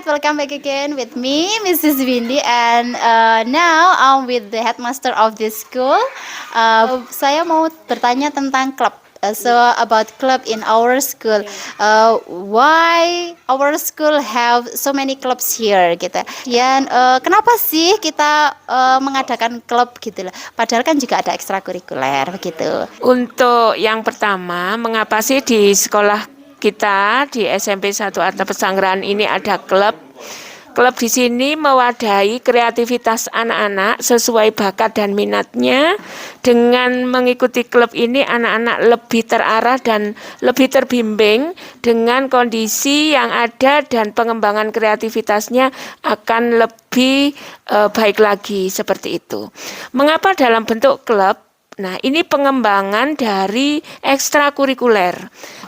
Alright, welcome back again with me, Mrs. Windy, and now I'm with the headmaster of this school. Saya mau bertanya tentang klub. So about club in our school, why our school have so many clubs here, gitu. Dan kenapa sih kita mengadakan klub gitu loh? Padahal kan juga ada ekstrakurikuler begitu. Untuk yang pertama, mengapa sih di sekolah kita di SMP 1 Arta Pesanggerahan ini ada klub? Klub di sini mewadahi kreativitas anak-anak sesuai bakat dan minatnya. Dengan mengikuti klub ini, anak-anak lebih terarah dan lebih terbimbing dengan kondisi yang ada dan pengembangan kreativitasnya akan lebih baik lagi seperti itu. Mengapa dalam bentuk klub? Nah, ini pengembangan dari ekstrakurikuler.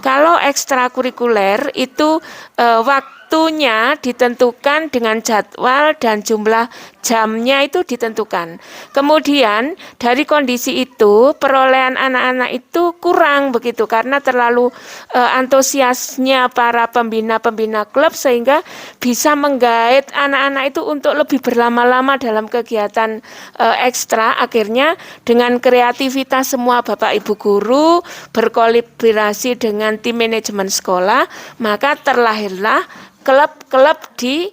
Kalau ekstrakurikuler itu waktunya ditentukan dengan jadwal dan jumlah jamnya itu ditentukan. Kemudian dari kondisi itu perolehan anak-anak itu kurang begitu karena terlalu antusiasnya para pembina-pembina klub sehingga bisa menggait anak-anak itu untuk lebih berlama-lama dalam kegiatan ekstra. Akhirnya dengan kreativitas semua Bapak Ibu guru berkolaborasi dengan tim manajemen sekolah, maka terlahirlah klub-klub di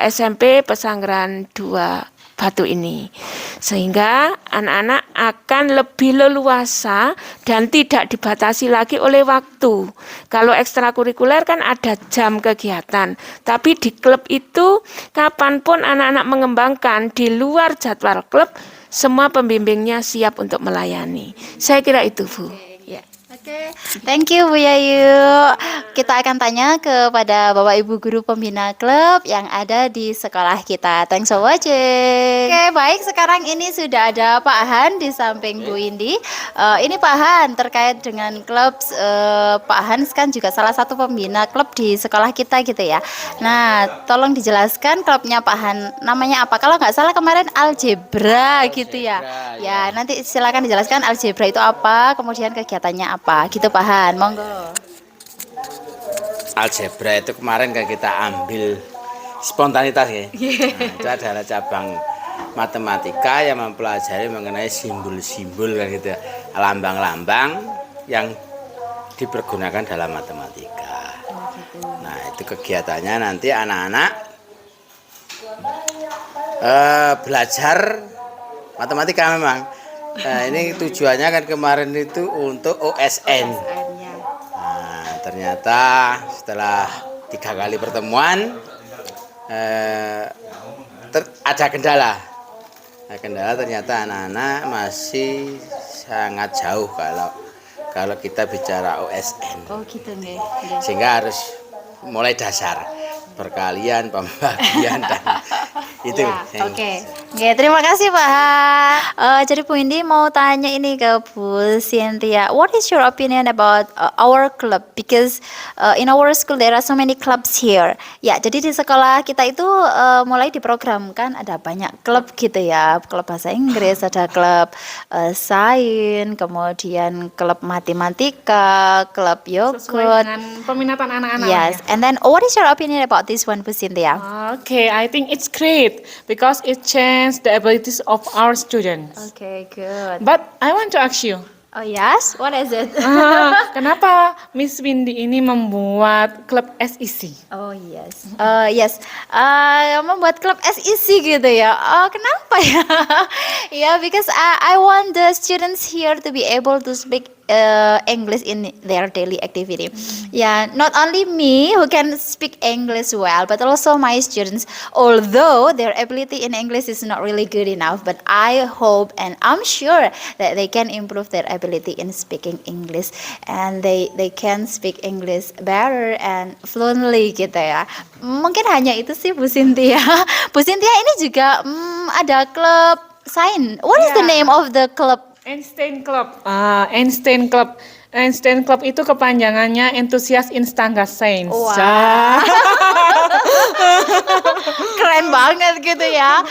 SMP Pesanggerahan 2 Batu ini, sehingga anak-anak akan lebih leluasa dan tidak dibatasi lagi oleh waktu. Kalau ekstrakurikuler kan ada jam kegiatan, tapi di klub itu kapanpun anak-anak mengembangkan di luar jadwal klub, semua pembimbingnya siap untuk melayani. Saya kira itu, Bu. Oke, thank you Bu Yayu. Kita akan tanya kepada Bapak Ibu guru pembina klub yang ada di sekolah kita. Thanks for watching. Oke, baik, sekarang ini sudah ada Pak Han di samping Bu Indi. Ini Pak Han terkait dengan klub. Pak Han kan juga salah satu pembina klub di sekolah kita gitu ya. Nah, tolong dijelaskan klubnya Pak Han namanya apa? Kalau nggak salah kemarin algebra gitu ya. Ya, nanti silakan dijelaskan algebra itu apa, kemudian kegiatannya apa. Gitu Pak Han, monggo. Algebra itu kemarin kan kita ambil spontanitas ya. Nah, itu adalah cabang matematika yang mempelajari mengenai simbol-simbol kan gitu, lambang-lambang yang dipergunakan dalam matematika. Nah, itu kegiatannya nanti anak-anak belajar matematika memang. Nah, ini tujuannya kan kemarin itu untuk OSN. Nah, ternyata setelah 3 kali pertemuan ada kendala. Nah, kendala ternyata anak-anak masih sangat jauh kalau kita bicara OSN. Oh gitu nih. Sehingga harus mulai dasar perkalian, pembagian dan itu. Ya, Oke, terima kasih Pak Han. Jadi Bu Indi mau tanya ini ke Bu Cynthia. What is your opinion about our club? Because in our school there are so many clubs here. Ya, jadi di sekolah kita itu mulai diprogramkan ada banyak klub gitu ya. Klub bahasa Inggris, ada klub sains, kemudian klub matematika, klub Sesuai yogurt. dengan peminatan anak-anak. Yes, and then what is your opinion about this one, Bu Cynthia? Okay, I think it's great because it changes the abilities of our students. Okay, good. But I want to ask you, Oh yes, what is it? kenapa Miss Windy ini membuat klub SEC? Oh yes, yes, membuat klub SEC gitu ya. Kenapa ya? Yeah, because I want the students here to be able to speak English in their daily activity. Yeah, not only me who can speak English well, but also my students. Although their ability in English is not really good enough, but I hope and I'm sure that they can improve their ability in speaking English, and they can speak English better and fluently gitu ya. Mungkin hanya itu sih Bu Cynthia. Bu Cynthia ini juga ada klub sains. What is the name of the club? Einstein Club. Einstein Club. Einstein Club itu kepanjangannya Enthusiast in Standard Science. Wah. Keren banget gitu ya.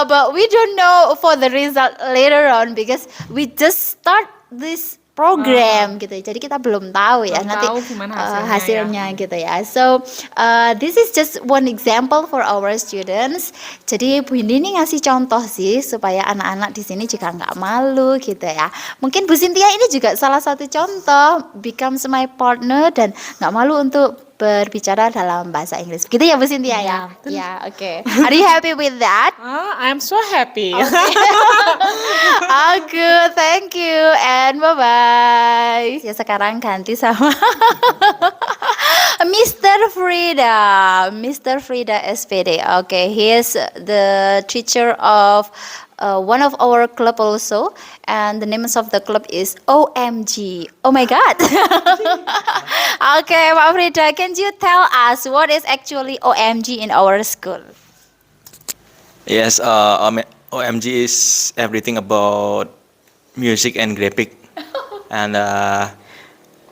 But we don't know for the result later on because we just start this program gitu. Jadi kita belum tahu ya Belum nanti tahu gimana hasilnya gitu ya. So this is just one example for our students. Jadi Bu Indi ini ngasih contoh sih supaya anak-anak di sini juga nggak malu gitu ya. Mungkin Bu Cynthia ini juga salah satu contoh, becomes my partner dan nggak malu untuk berbicara dalam bahasa Inggris. Gitu ya Bu Cynthia ya? Ya, oke. Are you happy with that? I'm so happy. Oh, good, thank you, and bye-bye. Ya sekarang ganti sama Mr. Frida SPD. Okay, he is the teacher of one of our club also, and the name of the club is OMG. Oh my God. Okay, Pak Frida, can you tell us what is actually OMG in our school? Yes, OMG is everything about music and graphic, and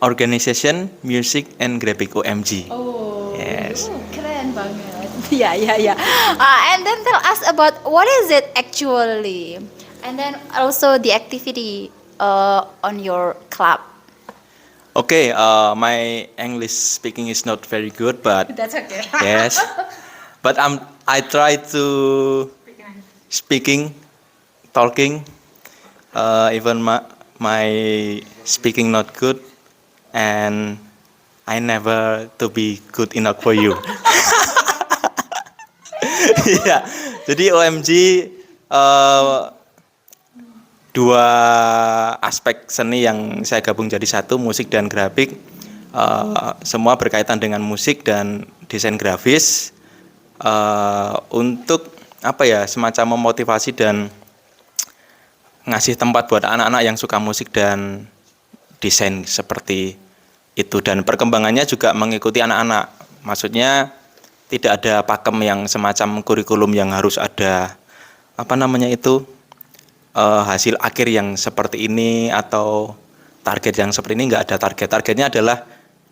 organization music and graphic OMG. Oh, Yes. keren banget. Ya. And then tell us about what is it actually, and then also the activity on your club. Okay, my English speaking is not very good, but That's okay. yes, but I try to speaking, talking, even my speaking not good, and I never to be good enough for you. Iya, jadi OMG dua aspek seni yang saya gabung jadi satu, musik dan grafik. Semua berkaitan dengan musik dan desain grafis, untuk apa ya, semacam memotivasi dan ngasih tempat buat anak-anak yang suka musik dan desain seperti itu, dan perkembangannya juga mengikuti anak-anak. Maksudnya tidak ada pakem yang semacam kurikulum yang harus ada hasil akhir yang seperti ini atau target yang seperti ini. Nggak ada targetnya adalah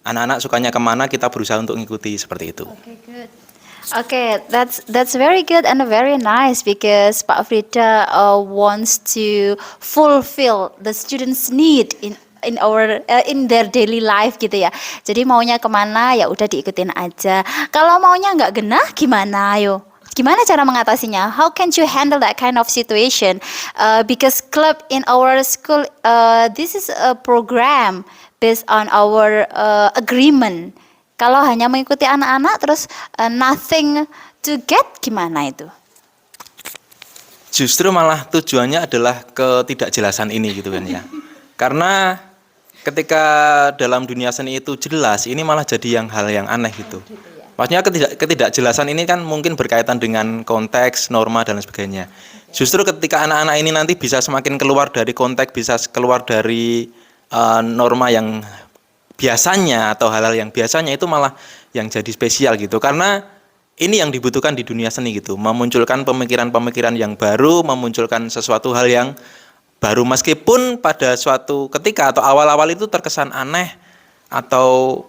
anak-anak sukanya kemana, kita berusaha untuk mengikuti seperti itu. Okay, good. Okay, that's very good and very nice because Pak Frida wants to fulfill the students' need in their daily life gitu ya. Jadi maunya kemana ya udah diikutin aja. Kalau maunya nggak genah gimana ayo? Gimana cara mengatasinya? How can you handle that kind of situation? Because club in our school, this is a program based on our agreement. Kalau hanya mengikuti anak-anak terus nothing to get, gimana itu? Justru malah tujuannya adalah ketidakjelasan ini gitu kan ya. Karena ketika dalam dunia seni itu jelas, ini malah jadi hal yang aneh gitu. Maksudnya ketidakjelasan ini kan mungkin berkaitan dengan konteks, norma dan sebagainya. Justru ketika anak-anak ini nanti bisa semakin keluar dari konteks, bisa keluar dari norma yang biasanya atau hal-hal yang biasanya, itu malah yang jadi spesial gitu. Karena ini yang dibutuhkan di dunia seni gitu, memunculkan pemikiran-pemikiran yang baru, memunculkan sesuatu hal yang baru, meskipun pada suatu ketika atau awal-awal itu terkesan aneh atau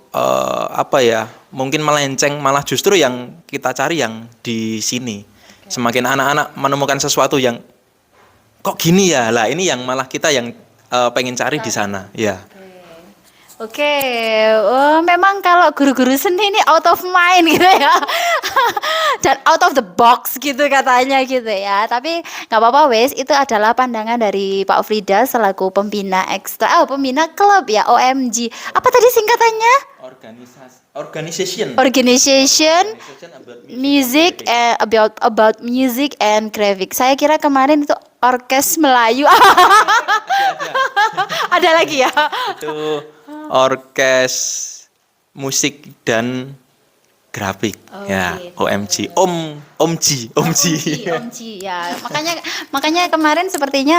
mungkin melenceng, malah justru yang kita cari yang di sini. Semakin anak-anak menemukan sesuatu yang kok gini ya, lah ini yang malah kita yang pengen cari di sana ya. Oke, memang kalau guru-guru seni ini out of mind gitu ya, dan out of the box gitu katanya gitu ya. Tapi nggak apa-apa wes, itu adalah pandangan dari Pak Frida selaku pembina pembina klub ya OMG. Apa tadi singkatannya? Organization music about music and graphic. Saya kira kemarin itu orkes Melayu. Ada lagi ya? Itu orkes musik dan grafik ya, gitu. OMG ya. Makanya kemarin sepertinya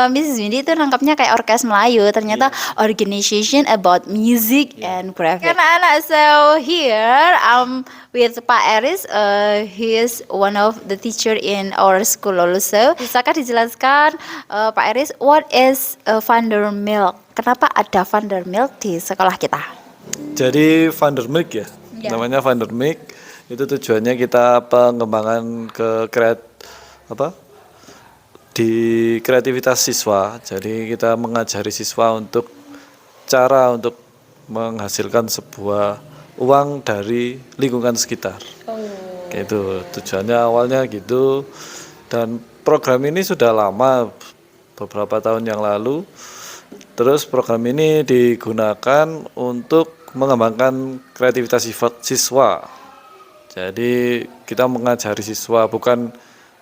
Mrs. Windy itu nangkapnya kayak orkes Melayu, ternyata organization about music and graphic. Karena so here with Pak Eris, he is one of the teacher in our school also. Bisakah dijelaskan Pak Eris, what is Vandermilk? Kenapa ada Vandermilk di sekolah kita? Jadi Vandermilk ya, namanya Vandermilk. Itu tujuannya kita pengembangan di kreativitas siswa. Jadi kita mengajari siswa untuk cara untuk menghasilkan sebuah uang dari lingkungan sekitar. Gitu, tujuannya awalnya gitu. Dan program ini sudah lama, beberapa tahun yang lalu. Terus program ini digunakan untuk mengembangkan kreativitas siswa. Jadi kita mengajari siswa,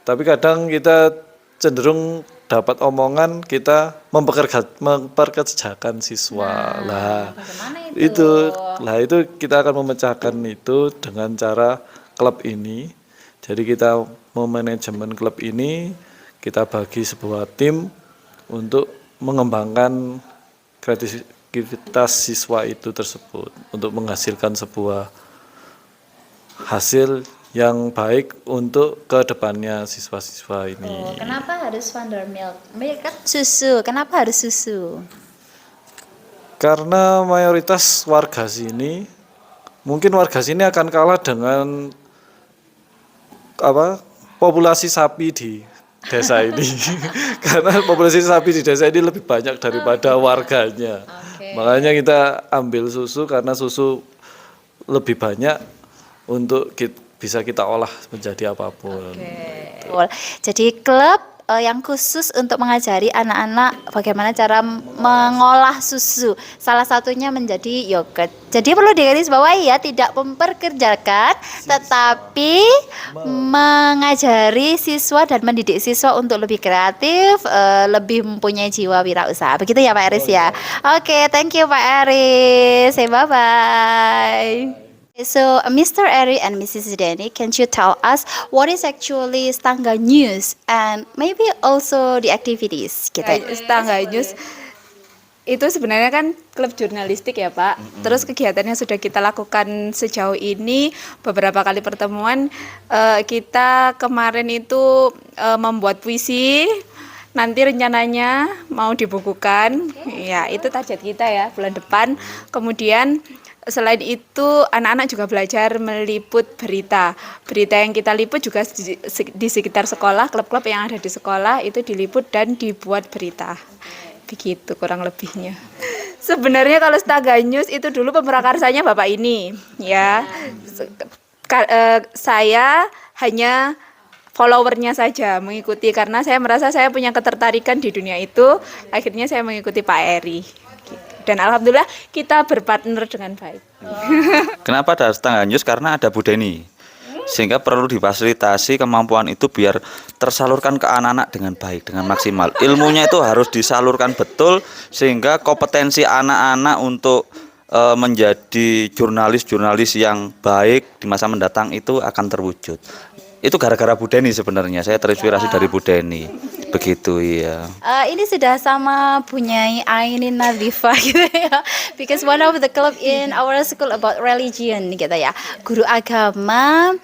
tapi kadang kita cenderung dapat omongan kita memperkerjakan siswa. Itu kita akan memecahkan itu dengan cara klub ini. Jadi kita memanajemen klub ini, kita bagi sebuah tim untuk mengembangkan kreativitas siswa itu tersebut untuk menghasilkan sebuah hasil yang baik untuk kedepannya siswa-siswa ini. Kenapa harus Vandermilk? Kan susu. Kenapa harus susu? Karena mayoritas warga sini, mungkin warga sini akan kalah dengan populasi sapi di desa ini. Karena populasi sapi di desa ini lebih banyak daripada warganya. Makanya kita ambil susu karena susu lebih banyak untuk bisa kita olah menjadi apapun. Jadi klub yang khusus untuk mengajari anak-anak bagaimana cara mengolah susu. Salah satunya menjadi yogurt. Jadi perlu digarisbawahi ya, tidak memperkerjakan, tetapi mengajari siswa dan mendidik siswa untuk lebih kreatif, lebih mempunyai jiwa wirausaha. Begitu ya Pak Eris ya. Oke, thank you Pak Eris. Say bye-bye. So, Mr. Eri and Mrs. Denny, can you tell us what is actually Stangga News and maybe also the activities? Stangga News itu sebenarnya kan klub jurnalistik ya Pak. Terus kegiatannya sudah kita lakukan sejauh ini beberapa kali pertemuan. Kita kemarin itu membuat puisi. Nanti rencananya mau dibukukan. Ya, itu target kita ya bulan depan. Kemudian selain itu anak-anak juga belajar meliput berita. Berita yang kita liput juga di sekitar sekolah, klub-klub yang ada di sekolah itu diliput dan dibuat berita. Begitu kurang lebihnya. Sebenarnya kalau Stangga News itu dulu pemerakarsanya Bapak ini, ya. Saya hanya followernya saja mengikuti karena saya merasa saya punya ketertarikan di dunia itu. Akhirnya saya mengikuti Pak Eri. Dan alhamdulillah kita berpartner dengan baik. Kenapa ada Stangga News? Karena ada Bu Deni. Sehingga perlu difasilitasi kemampuan itu biar tersalurkan ke anak-anak dengan baik, dengan maksimal. Ilmunya itu harus disalurkan betul sehingga kompetensi anak-anak untuk menjadi jurnalis-jurnalis yang baik di masa mendatang itu akan terwujud. Itu gara-gara Bu Deni sebenarnya. Saya terinspirasi dari Bu Deni. Begitu ya. Ini sudah sama punya Ainin Nadifa gitu ya. Because one of the club in our school about religion gitu ya. Guru agama,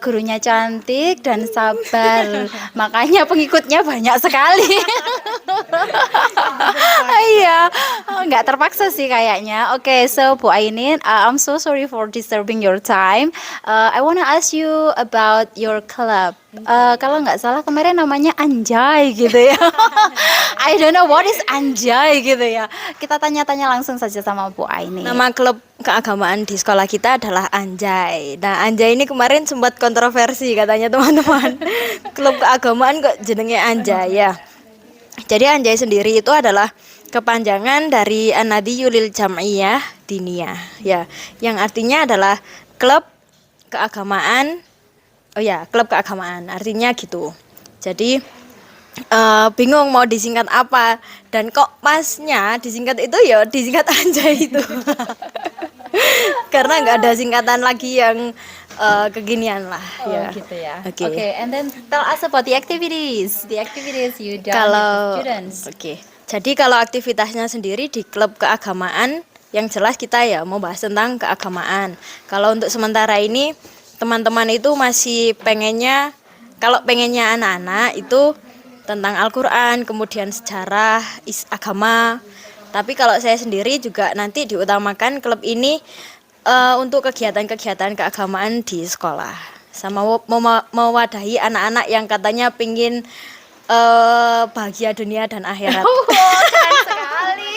gurunya cantik dan sabar. Makanya pengikutnya banyak sekali. Iya, nggak terpaksa sih kayaknya. Oke, so Bu Ainin, I'm so sorry for disturbing your time. I wanna ask you about your club. Kalau nggak salah kemarin namanya Anjay gitu ya. I don't know what is Anjay gitu ya. Kita tanya-tanya langsung saja sama Bu Aini. Nama klub keagamaan di sekolah kita adalah Anjay. Nah, Anjay ini kemarin sempat kontroversi katanya teman-teman. Klub keagamaan kok jenenge Anjay ya. Jadi Anjay sendiri itu adalah kepanjangan dari An-Nadiyyu lil Jam'iyah Diniyah ya, yang artinya adalah klub keagamaan. Oh ya, klub keagamaan, artinya gitu. Jadi bingung mau disingkat apa dan kok pasnya disingkat itu ya disingkat Anjay itu. Karena nggak ada singkatan lagi yang kekinian lah. Ya. Gitu ya. Oke. Okay, and then tell us about the activities. The activities you done with the students. Oke. Jadi kalau aktivitasnya sendiri di klub keagamaan, yang jelas kita ya mau bahas tentang keagamaan. Kalau untuk sementara ini teman-teman itu masih pengennya, kalau pengennya anak-anak itu tentang Al-Quran, kemudian sejarah, agama. Tapi kalau saya sendiri juga nanti diutamakan klub ini untuk kegiatan-kegiatan keagamaan di sekolah. Sama mewadahi anak-anak yang katanya pingin bahagia dunia dan akhirat. Keren sekali.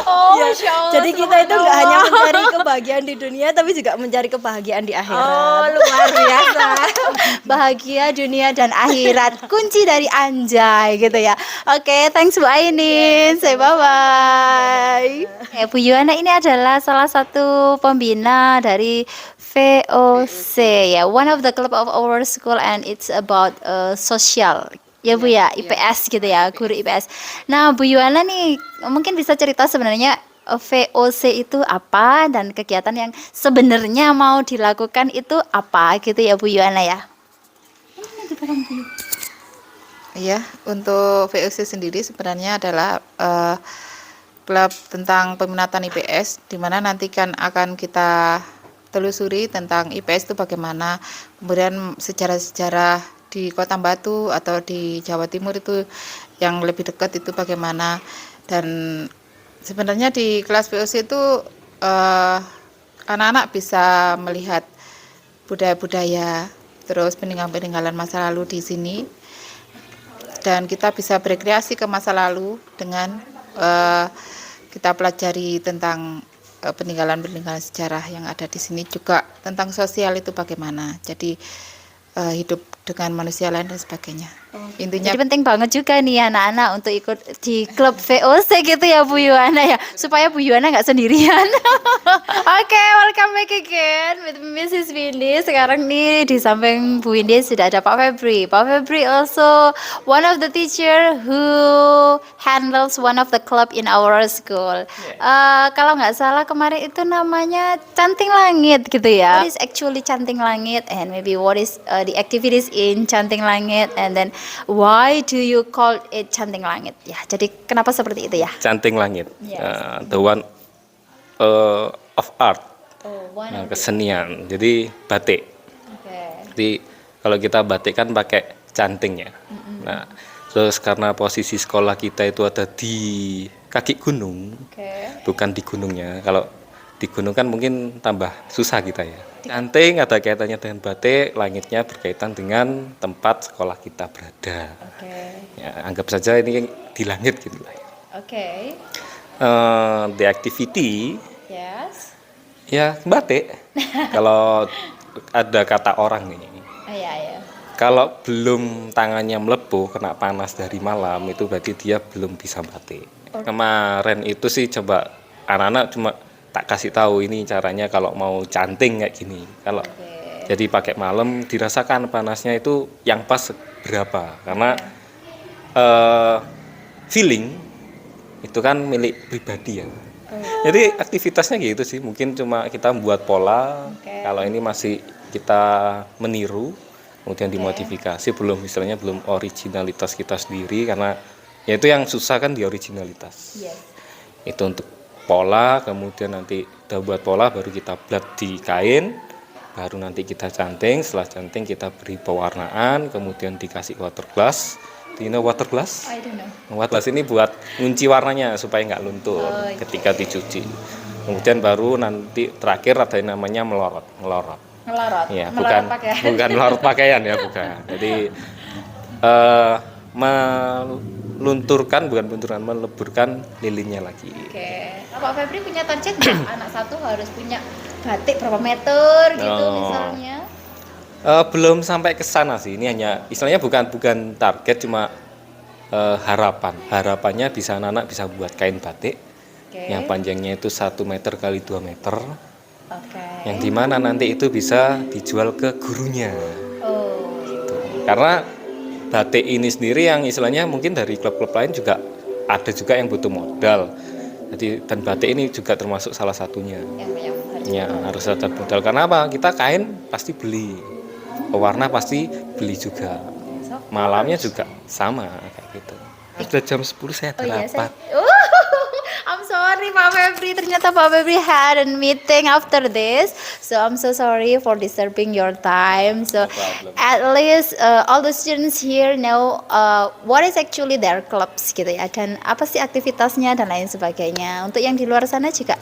Oh, Ya, Masya Allah, jadi kita itu nggak hanya mencari kebahagiaan di dunia, tapi juga mencari kebahagiaan di akhirat. Oh, luar biasa. Bahagia dunia dan akhirat. Kunci dari Anjay gitu ya. Oke, thanks Bu Ainin. Say bye-bye. Bu Yuana ini adalah salah satu pembina dari VOC ya. One of the club of our school and it's about social. Ya Bu ya, IPS gitu ya, guru IPS. Nah, Bu Yuana nih mungkin bisa cerita sebenarnya VOC itu apa dan kegiatan yang sebenarnya mau dilakukan itu apa gitu ya Bu Yuana ya. Iya, untuk VOC sendiri sebenarnya adalah klub tentang peminatan IPS, di mana nanti kan akan kita telusuri tentang IPS itu bagaimana, kemudian sejarah-sejarah di Kota Batu atau di Jawa Timur itu yang lebih dekat itu bagaimana. Dan sebenarnya di kelas VOC itu anak-anak bisa melihat budaya-budaya, terus peninggalan-peninggalan masa lalu di sini, dan kita bisa berekreasi ke masa lalu dengan kita pelajari tentang peninggalan-peninggalan sejarah yang ada di sini, juga tentang sosial itu bagaimana, jadi hidup dengan manusia lain dan sebagainya. Intinya Jadi penting banget juga nih anak-anak untuk ikut di klub VOC gitu ya Bu Yuana ya, supaya Bu Yuana nggak sendirian. Oke, welcome back again with Mrs. Windy. Sekarang nih di samping Bu Windy sudah ada Pak Febri. Pak Febri also one of the teacher who handles one of the club in our school. Kalau nggak salah kemarin itu namanya Canting Langit gitu ya. What is actually Canting Langit and maybe what is the activities in Canting Langit and then why do you call it Canting Langit? Ya, jadi kenapa seperti itu ya? Canting Langit, Yes. the one of art, One of kesenian. Jadi batik. Okay. Jadi kalau kita batik kan pakai canting ya. Nah, terus karena posisi sekolah kita itu ada di kaki gunung, bukan di gunungnya. Kalau di gunung kan mungkin tambah susah kita ya. Canting ada kaitannya dengan batik, langitnya berkaitan dengan tempat sekolah kita berada. Ya, anggap saja ini di langit gitu lah. Okay. The activity Yes. ya batik. Kalau ada kata orang nih, Iya. kalau belum tangannya melepuh kena panas dari malam itu berarti dia belum bisa batik. Kemarin itu sih coba anak-anak cuma tak kasih tahu ini caranya kalau mau canting kayak gini. Kalau jadi pakai malam dirasakan panasnya itu yang pas berapa, karena feeling itu kan milik pribadi ya. Jadi aktivitasnya gitu sih, mungkin cuma kita membuat pola. Kalau ini masih kita meniru, kemudian dimodifikasi, belum misalnya belum originalitas kita sendiri, karena ya itu yang susah kan di originalitas. Itu untuk pola, kemudian nanti udah buat pola baru kita blat di kain, baru nanti kita canting. Setelah canting kita beri pewarnaan, kemudian dikasih water glass. Do you know water glass? I don't know. Water glass ini buat ngunci warnanya supaya nggak luntur ketika dicuci. Kemudian baru nanti terakhir ada yang namanya melorot. Ngelorot. Ya, Melorot pakaian. bukan melorot pakaian ya, bukan. Jadi melunturkan, bukan melunturkan, meleburkan lilinnya lagi. Oke. Pak Febri punya target nggak? Anak satu harus punya batik berapa meter gitu misalnya? Belum sampai ke sana sih. Ini hanya istilahnya bukan target, cuma harapan. Harapannya bisa anak-anak bisa buat kain batik yang panjangnya itu 1 meter kali 2 meter. Yang dimana nanti itu bisa dijual ke gurunya. Gitu. Karena batik ini sendiri yang istilahnya mungkin dari klub-klub lain juga ada juga yang butuh modal. Jadi dan batik ini juga termasuk salah satunya. Harus ada modal. Karena apa? Kita kain pasti beli, pewarna pasti beli juga. Malamnya juga sama kayak gitu. Sudah jam 10 saya ada rapat. I'm sorry Pak Febri, ternyata Pak Febri had a meeting after this, so I'm so sorry for disturbing your time. So at least all the students here know what is actually their clubs gitu ya, dan apa sih aktivitasnya dan lain sebagainya. Untuk yang di luar sana juga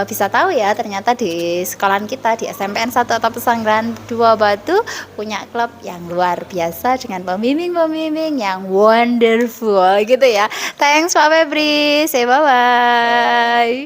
bisa tahu ya, ternyata di sekolahan kita di SMPN 1 atau Pesanggrahan 2 Batu punya klub yang luar biasa dengan pembimbing-pembimbing yang wonderful gitu ya. Thanks Pak Febri, say bye-bye. Bye.